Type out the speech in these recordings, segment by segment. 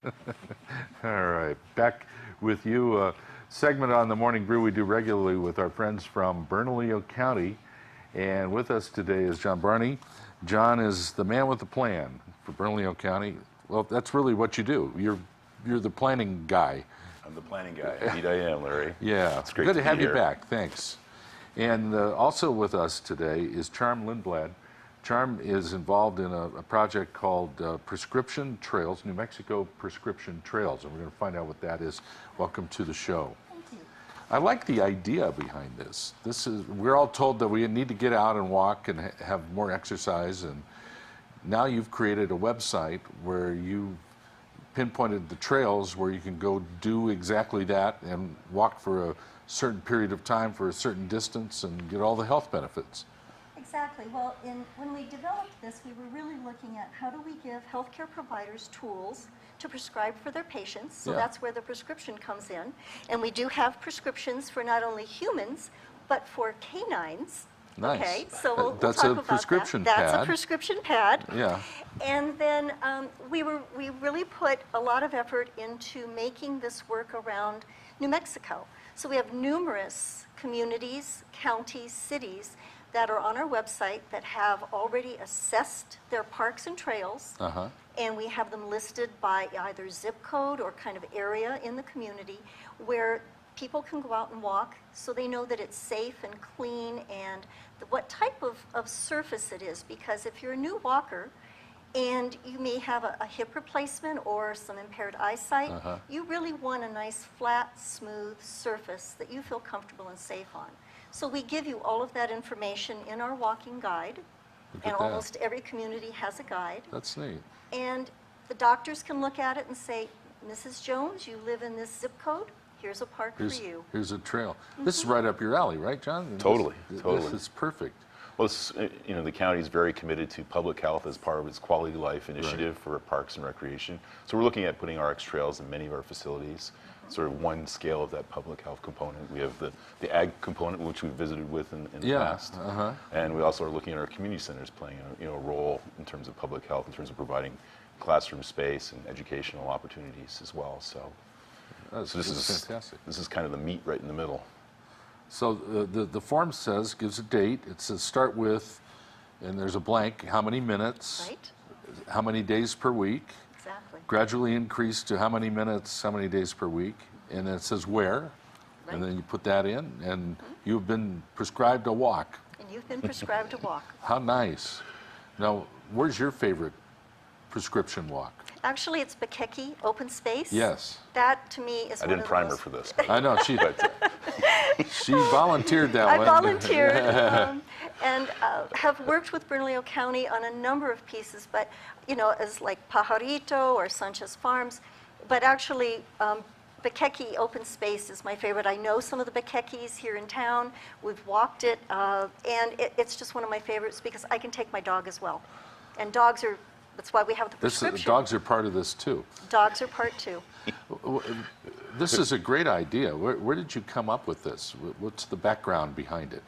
All right, back with you. Segment on the Morning Brew we do regularly with our friends from Bernalillo County. And with us today is John Barney. John is the man with the plan for Bernalillo County. Well, that's really what you do. You're the planning guy. I'm the planning guy. Indeed I am, Larry. Yeah, It's great good to to have be you here. back. Thanks. And also with us today is Charm Lindblad. Charm is involved in a project called Prescription Trails, New Mexico Prescription Trails, and we're going to find out what that is. Welcome to the show. Thank you. I like the idea behind this. We're all told that we need to get out and walk and have more exercise, and now you've created a website where you pinpointed the trails where you can go do exactly that and walk for a certain period of time for a certain distance and get all the health benefits. Exactly. Well, when we developed this, we were really looking at how do we give healthcare providers tools to prescribe for their patients. So Yeah. that's where the prescription comes in. And we do have prescriptions for not only humans, but for canines. Nice. Okay, so we'll That's talk a about prescription that. That's pad. a prescription pad. Yeah. And then we really put a lot of effort into making this work around New Mexico. So we have numerous communities, counties, cities that are on our website that have already assessed their parks and trails. Uh-huh. And we have them listed by either zip code or kind of area in the community where people can go out and walk so they know that it's safe and clean and what type of surface it is. Because if you're a new walker and you may have a hip replacement or some impaired eyesight, you really want a nice flat, smooth surface that you feel comfortable and safe on. So we give you all of that information in our walking guide, Look and at that. almost every community has a guide. That's neat. And the doctors can look at it and say, Mrs. Jones, you live in this zip code, here's a park for you. Here's a trail. This is right up your alley, right, John? Totally, This totally. is perfect. Well, the county is very committed to public health as part of its quality of life initiative for parks and recreation. So we're looking at putting RX trails in many of our facilities, sort of one scale of that public health component. We have the ag component, which we've visited with in the past. And we also are looking at our community centers playing a role in terms of public health, in terms of providing classroom space and educational opportunities as well. So This this is fantastic. This is kind of the meat right in the middle. So the form gives a date. It says start with, and there's a blank, how many minutes, Right? how many days per week, Exactly. gradually increase to how many minutes, how many days per week, and then it says where, Right. and then you put that in, and you've been prescribed a walk. And you've been prescribed a walk. How nice. Now, where's your favorite prescription walk? Actually, it's Bakeki Open Space. Yes. That, to me, is I one didn't of the prime her most... for this. I know, she volunteered that I one. volunteered and have worked with Bernalillo County on a number of pieces, but, as like Pajarito or Sanchez Farms, but actually, Bakeki Open Space is my favorite. I know some of the Bakekis here in town. We've walked it, and it's just one of my favorites because I can take my dog as well. And that's why we have the prescription. Dogs are part of this too. Dogs are part two. This is a great idea. Where did you come up with this? What's the background behind it?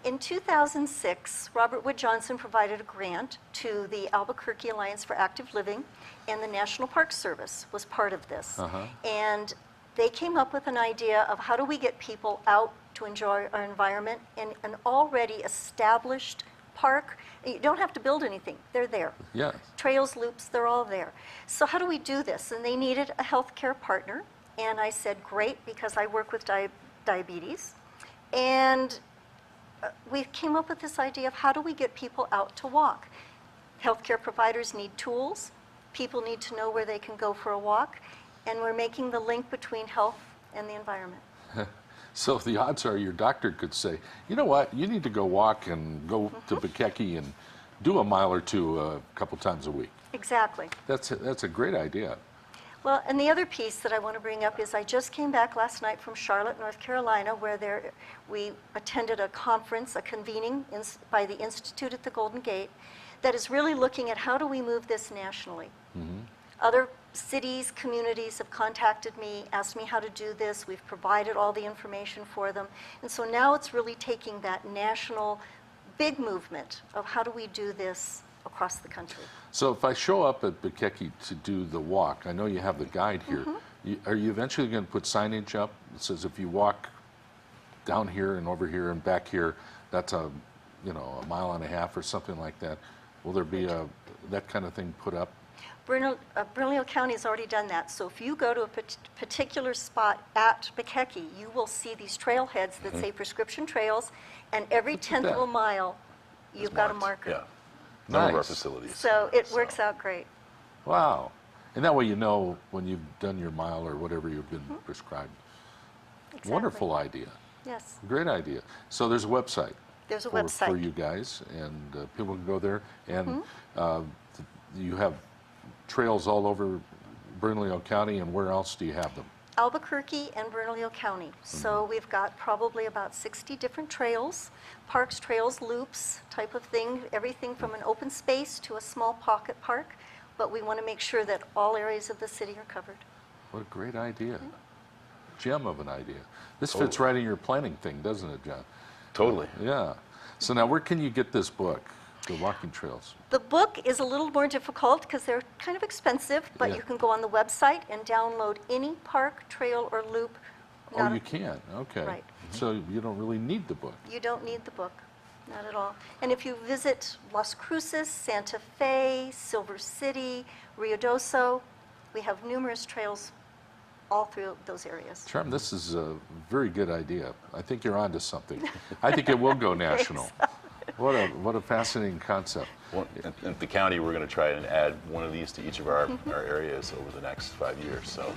In 2006, Robert Wood Johnson provided a grant to the Albuquerque Alliance for Active Living, and the National Park Service was part of this. And they came up with an idea of how do we get people out to enjoy our environment in an already established park. You don't have to build anything. They're there. Yes. Trails, loops, they're all there. So how do we do this? And they needed a healthcare partner. And I said, great, because I work with diabetes. And we came up with this idea of how do we get people out to walk? Healthcare providers need tools. People need to know where they can go for a walk. And we're making the link between health and the environment. So the odds are your doctor could say, you know what, you need to go walk and go to Bakeki and do a mile or two a couple times a week. Exactly. That's a great idea. Well, and the other piece that I want to bring up is I just came back last night from Charlotte, North Carolina, where we attended a conference, a convening by the Institute at the Golden Gate that is really looking at how do we move this nationally. Other cities, communities have contacted me, asked me how to do this. We've provided all the information for them. And so now it's really taking that national big movement of how do we do this across the country. So if I show up at Bikeki to do the walk, I know you have the guide here. Are you eventually going to put signage up that says if you walk down here and over here and back here, that's a, you know, a mile and a half or something like that? Will there be that kind of thing put up? Bernalillo County has already done that. So if you go to a particular spot at Bikeki, you will see these trailheads that say prescription trails, and every tenth of a mile, you've got a marker. Yeah. None of our Nice. facilities. So it works out great. Wow. And that way you know when you've done your mile or whatever you've been prescribed. Exactly. Wonderful idea. Yes, Great idea. So there's a website. there's a for website. you guys, and people can go there. And you have trails all over Bernalillo County, and where else do you have them? Albuquerque and Bernalillo County. So we've got probably about 60 different trails, parks, trails, loops type of thing, everything from an open space to a small pocket park. But we want to make sure that all areas of the city are covered. What a great idea. Gem of an idea. This fits right in your planning thing, doesn't it, John? Totally. Yeah. So now where can you get this book, The Walking Trails? The book is a little more difficult because they're kind of expensive, but Yeah. you can go on the website and download any park, trail, or loop. Oh, you can? Okay. Right. So you don't really need the book. You don't need the book, not at all. And if you visit Las Cruces, Santa Fe, Silver City, Rio Doso, we have numerous trails all through those areas. Charm, this is a very good idea. I think you're onto something. I think it will go national. What a fascinating concept. Well, at the county, we're going to try and add one of these to each of our areas over the next 5 years. So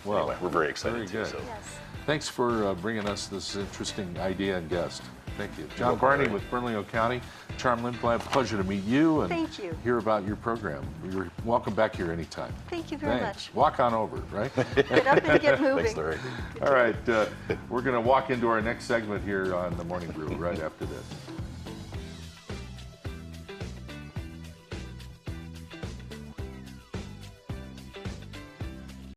Well, anyway, we're very excited very too. good. So. Yes. Thanks for bringing us this interesting idea and guest. Thank you. John welcome, Barney Larry. with Bernalillo County. Charm Lindblad, pleasure to meet you and Thank you. hear about your program. You're welcome back here anytime. Thank you very Thanks. much. Walk on over, right? Get up and get moving. Thanks, Larry. All right, we're going to walk into our next segment here on the Morning Brew right after this.